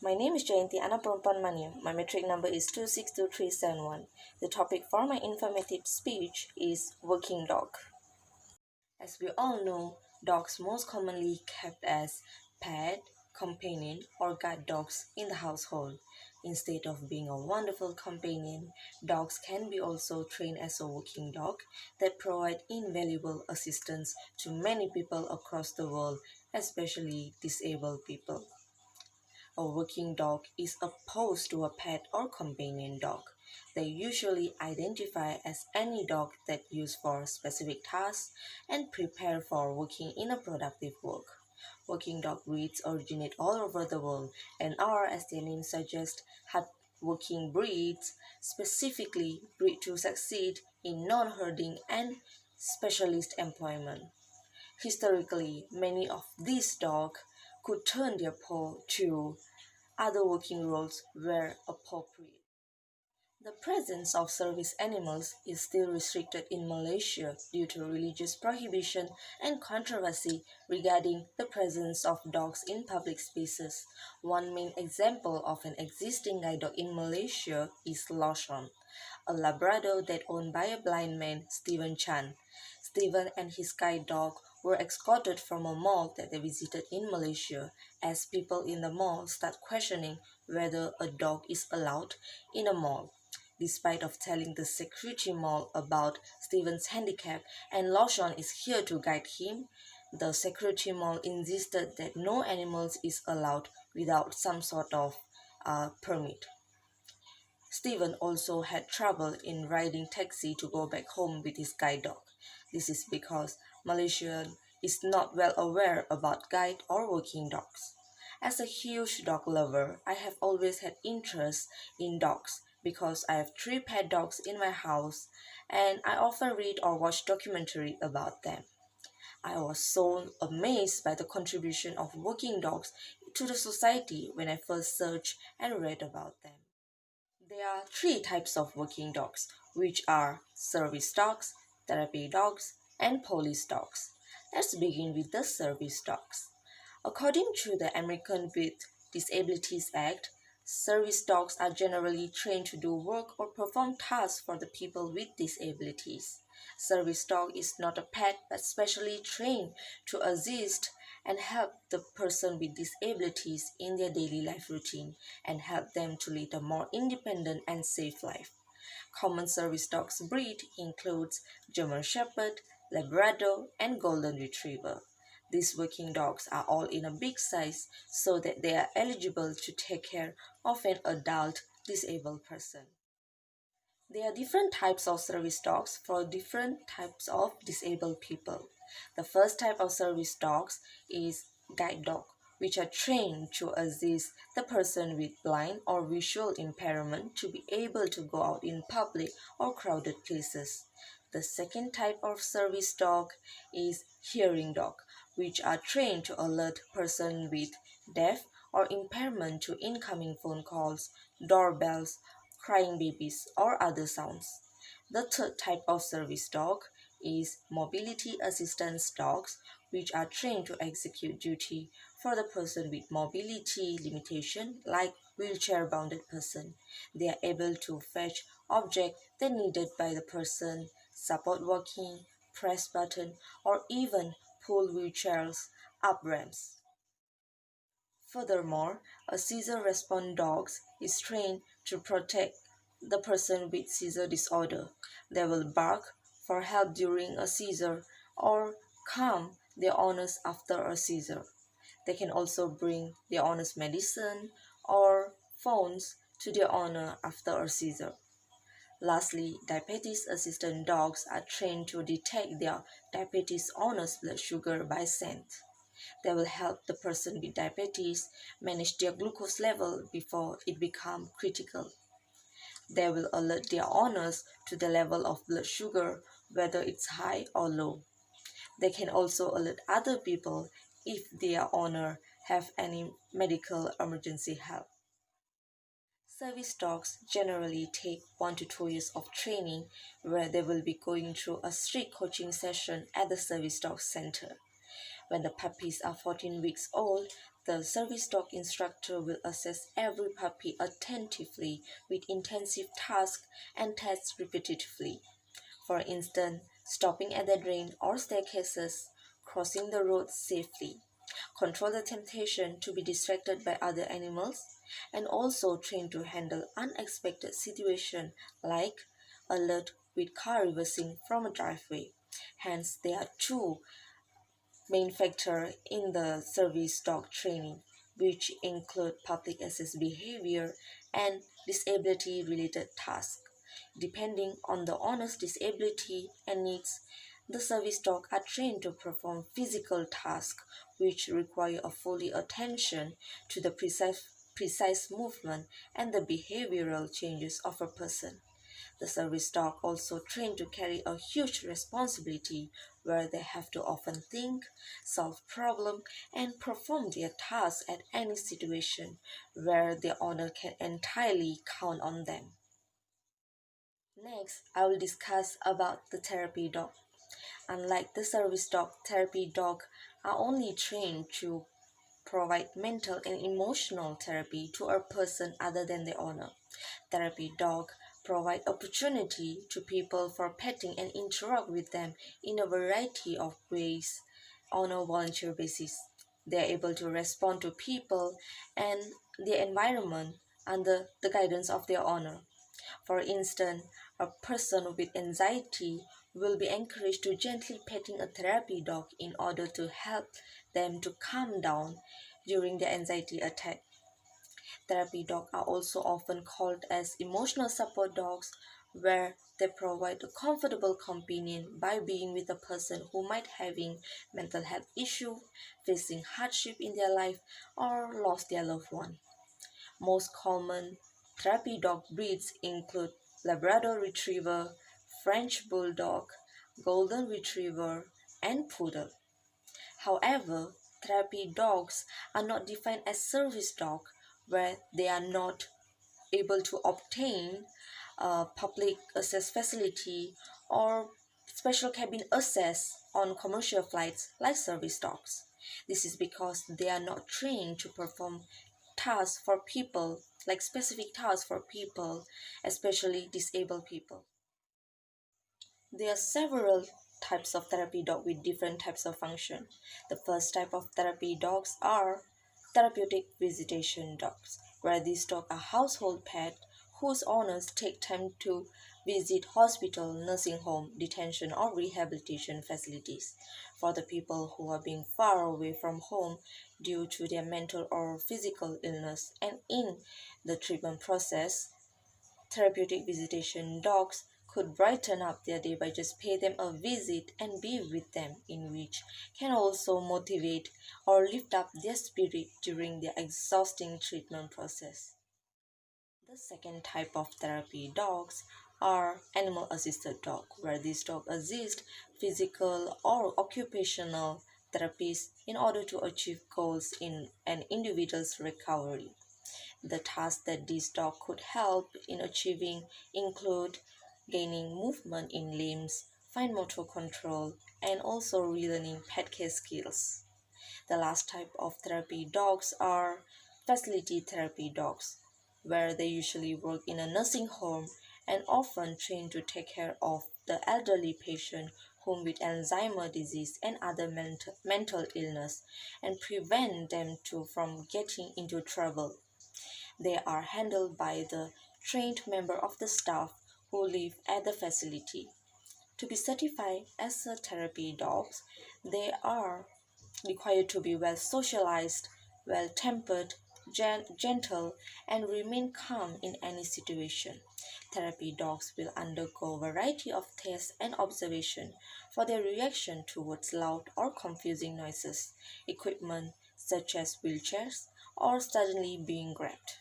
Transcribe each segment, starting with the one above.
My name is Jayanti Anaprompan Manu. My metric number is 262371. The topic for my informative speech is working dog. As we all know, dogs most commonly kept as pet, companion, or guide dogs in the household. Instead of being a wonderful companion, dogs can be also trained as a working dog that provide invaluable assistance to many people across the world, especially disabled people. A working dog is opposed to a pet or companion dog. They usually identify as any dog that used for specific tasks and prepare for working in a productive work. Working dog breeds originate all over the world and are, as their name suggests, hard-working breeds, specifically bred to succeed in non-herding and specialist employment. Historically, many of these dogs could turn their paw to other working roles where appropriate. The presence of service animals is still restricted in Malaysia due to religious prohibition and controversy regarding the presence of dogs in public spaces. One main example of an existing guide dog in Malaysia is Lawson, a Labrador that owned by a blind man, Stephen Chan. Stephen and his guide dog were escorted from a mall that they visited in Malaysia as people in the mall start questioning whether a dog is allowed in a mall. Despite of telling the security mall about Stephen's handicap and Lawson is here to guide him, the security mall insisted that no animals is allowed without some sort of permit. Stephen also had trouble in riding taxi to go back home with his guide dog. This is because Malaysia is not well aware about guide or working dogs. As a huge dog lover, I have always had interest in dogs because I have three pet dogs in my house and I often read or watch documentary about them. I was so amazed by the contribution of working dogs to the society when I first searched and read about them. There are three types of working dogs, which are service dogs, therapy dogs, and police dogs. Let's begin with the service dogs. According to the American with Disabilities Act, service dogs are generally trained to do work or perform tasks for the people with disabilities. Service dog is not a pet but specially trained to assist and help the person with disabilities in their daily life routine and help them to lead a more independent and safe life. Common service dogs breed includes German Shepherd, Labrador, and Golden Retriever. These working dogs are all in a big size so that they are eligible to take care of an adult disabled person. There are different types of service dogs for different types of disabled people. The first type of service dogs is guide dog, which are trained to assist the person with blind or visual impairment to be able to go out in public or crowded places. The second type of service dog is hearing dog, which are trained to alert person with deaf or impairment to incoming phone calls, doorbells, crying babies, or other sounds. The third type of service dog is mobility assistance dogs, which are trained to execute duty for the person with mobility limitation like wheelchair-bounded person. They are able to fetch objects that needed by the person, support walking, press button, or even pull wheelchairs up ramps. Furthermore, a seizure response dog is trained to protect the person with seizure disorder. They will bark for help during a seizure or calm their owners after a seizure. They can also bring their owner's medicine or phones to their owner after a seizure. Lastly, diabetes assistant dogs are trained to detect their diabetes owner's blood sugar by scent. They will help the person with diabetes manage their glucose level before it becomes critical. They will alert their owners to the level of blood sugar, whether it's high or low. They can also alert other people if their owner have any medical emergency help. Service dogs generally take 1 to 2 years of training where they will be going through a strict coaching session at the service dog center. When the puppies are 14 weeks old, The service dog instructor will assess every puppy attentively with intensive tasks and tests repetitively. For instance, stopping at the drain or staircases, crossing the road safely, control the temptation to be distracted by other animals, and also train to handle unexpected situations like alert with car reversing from a driveway. Hence, there are two main factors in the service dog training, which include public access behavior and disability related tasks. Depending on the owner's disability and needs, the service dog are trained to perform physical tasks which require a fully attention to the precise movement and the behavioral changes of a person. The service dog also trained to carry a huge responsibility where they have to often think, solve problems, and perform their tasks at any situation where the owner can entirely count on them. Next, I will discuss about the therapy dog. Unlike the service dog, therapy dogs are only trained to provide mental and emotional therapy to a person other than the owner. Therapy dog provide opportunity to people for petting and interact with them in a variety of ways on a volunteer basis. They are able to respond to people and the environment under the guidance of their owner. For instance, a person with anxiety will be encouraged to gently petting a therapy dog in order to help them to calm down during their anxiety attack. Therapy dogs are also often called as emotional support dogs, where they provide a comfortable companion by being with a person who might having mental health issue, facing hardship in their life, or lost their loved one. Most common therapy dog breeds include Labrador Retriever, French Bulldog, Golden Retriever, and Poodle. However, therapy dogs are not defined as service dogs, where they are not able to obtain public access facility or special cabin access on commercial flights like service dogs. This is because they are not trained to perform tasks for people, like specific tasks for people, especially disabled people. There are several types of therapy dog with different types of function. The first type of therapy dogs are therapeutic visitation dogs, where these dogs are household pets whose owners take time to visit hospital, nursing home, detention or rehabilitation facilities for the people who are being far away from home due to their mental or physical illness, and in the treatment process therapeutic visitation dogs could brighten up their day by just pay them a visit and be with them, in which can also motivate or lift up their spirit during their exhausting treatment process. The second type of therapy dogs are animal assisted dog, where these dogs assist physical or occupational therapies in order to achieve goals in an individual's recovery. The tasks that this dog could help in achieving include gaining movement in limbs, fine motor control, and also relearning pet care skills. The last type of therapy dogs are facility therapy dogs, where they usually work in a nursing home and often trained to take care of the elderly patient whom with Alzheimer disease and other mental illness and prevent them from getting into trouble. They are handled by the trained member of the staff who live at the facility. To be certified as a therapy dogs, they are required to be well socialized, well tempered, gentle, and remain calm in any situation. Therapy dogs will undergo a variety of tests and observation for their reaction towards loud or confusing noises, equipment such as wheelchairs, or suddenly being grabbed.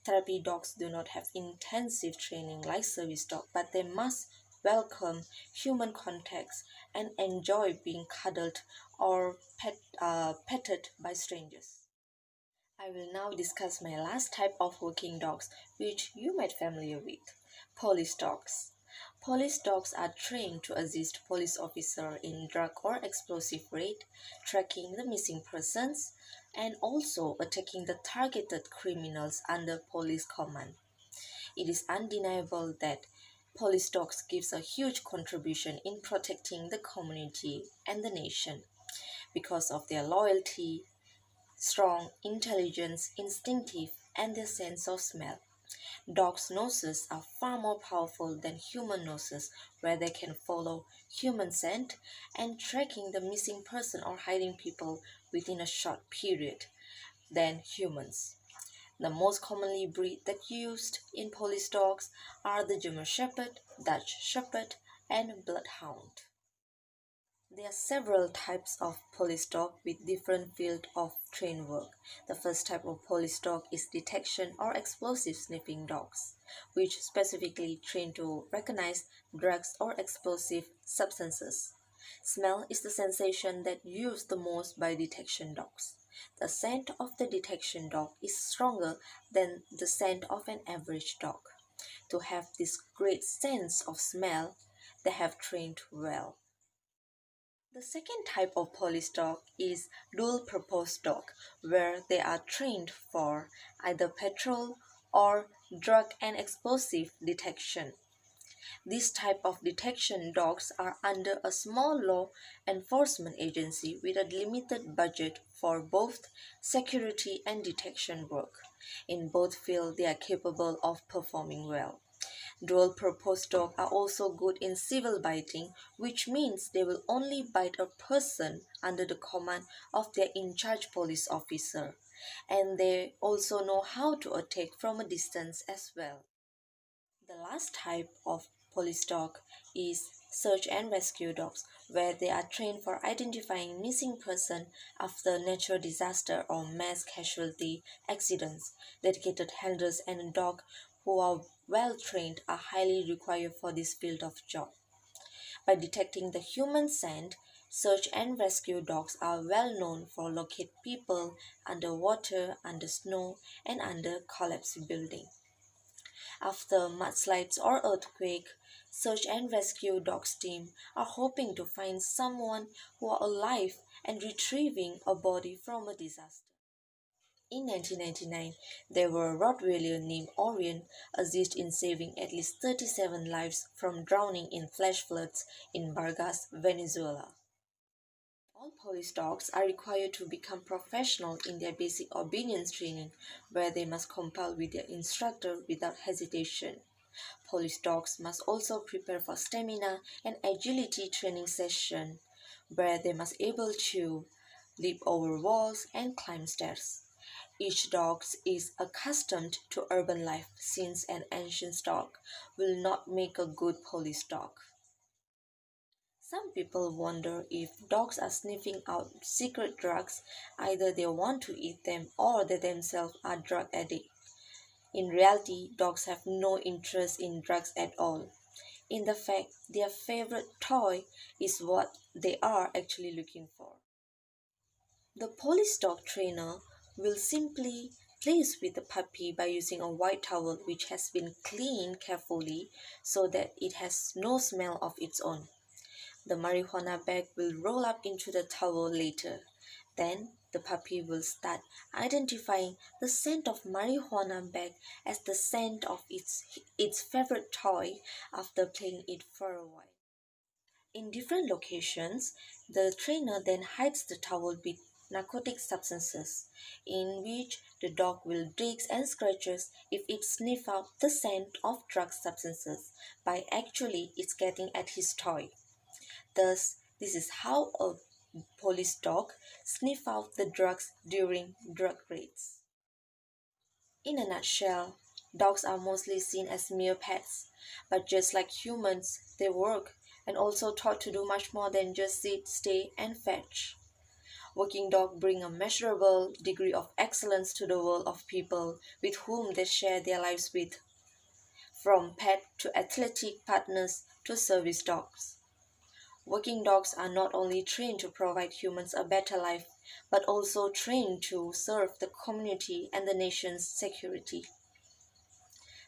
Therapy dogs do not have intensive training like service dogs, but they must welcome human contacts and enjoy being cuddled or petted by strangers. I will now discuss my last type of working dogs, which you might familiar with, police dogs. Police dogs are trained to assist police officers in drug or explosive raid, tracking the missing persons, and also attacking the targeted criminals under police command. It is undeniable that police dogs gives a huge contribution in protecting the community and the nation because of their loyalty, strong intelligence, instinctive, and their sense of smell. Dogs' noses are far more powerful than human noses, where they can follow human scent and tracking the missing person or hiding people within a short period than humans. The most commonly breed that used in police dogs are the German Shepherd, Dutch Shepherd, and Bloodhound. There are several types of police dog with different field of train work. The first type of police dog is detection or explosive sniffing dogs, which specifically train to recognize drugs or explosive substances. Smell is the sensation that used the most by detection dogs. The scent of the detection dog is stronger than the scent of an average dog. To have this great sense of smell, they have trained well. The second type of police dog is dual-purpose dog, where they are trained for either patrol or drug and explosive detection. This type of detection dogs are under a small law enforcement agency with a limited budget for both security and detection work. In both fields, they are capable of performing well. Dual-purpose dogs are also good in civil biting, which means they will only bite a person under the command of their in-charge police officer, and they also know how to attack from a distance as well. The last type of police dog is search and rescue dogs, where they are trained for identifying missing persons after natural disaster or mass casualty accidents. Dedicated handlers and dogs who are well trained are highly required for this field of job. By detecting the human scent, search and rescue dogs are well known for locate people underwater, under snow, and under collapsed buildings. After mudslides or earthquake, search and rescue dogs team are hoping to find someone who are alive and retrieving a body from a disaster. In 1999, there were a Rottweiler named Orion assisted in saving at least 37 lives from drowning in flash floods in Vargas, Venezuela. All police dogs are required to become professional in their basic obedience training, where they must comply with their instructor without hesitation. Police dogs must also prepare for stamina and agility training session, where they must able to leap over walls and climb stairs. Each dog is accustomed to urban life since an ancient dog will not make a good police dog. Some people wonder if dogs are sniffing out secret drugs, either they want to eat them or they themselves are drug addicts. In reality, dogs have no interest in drugs at all. In the fact, their favorite toy is what they are actually looking for. The police dog trainer will simply place with the puppy by using a white towel which has been cleaned carefully so that it has no smell of its own. The marijuana bag will roll up into the towel later. Then the puppy will start identifying the scent of marijuana bag as the scent of its favorite toy after playing it for a while. In different locations, the trainer then hides the towel with narcotic substances, in which the dog will dig and scratches if it sniffs out the scent of drug substances by actually it's getting at his toy. Thus, this is how a police dog sniff out the drugs during drug raids. In a nutshell, dogs are mostly seen as mere pets, but just like humans, they work and also taught to do much more than just sit, stay, and fetch. Working dogs bring a measurable degree of excellence to the world of people with whom they share their lives with, from pet to athletic partners to service dogs. Working dogs are not only trained to provide humans a better life, but also trained to serve the community and the nation's security.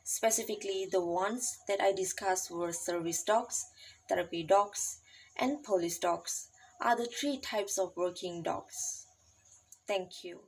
Specifically, the ones that I discussed were service dogs, therapy dogs, and police dogs are the three types of working dogs. Thank you.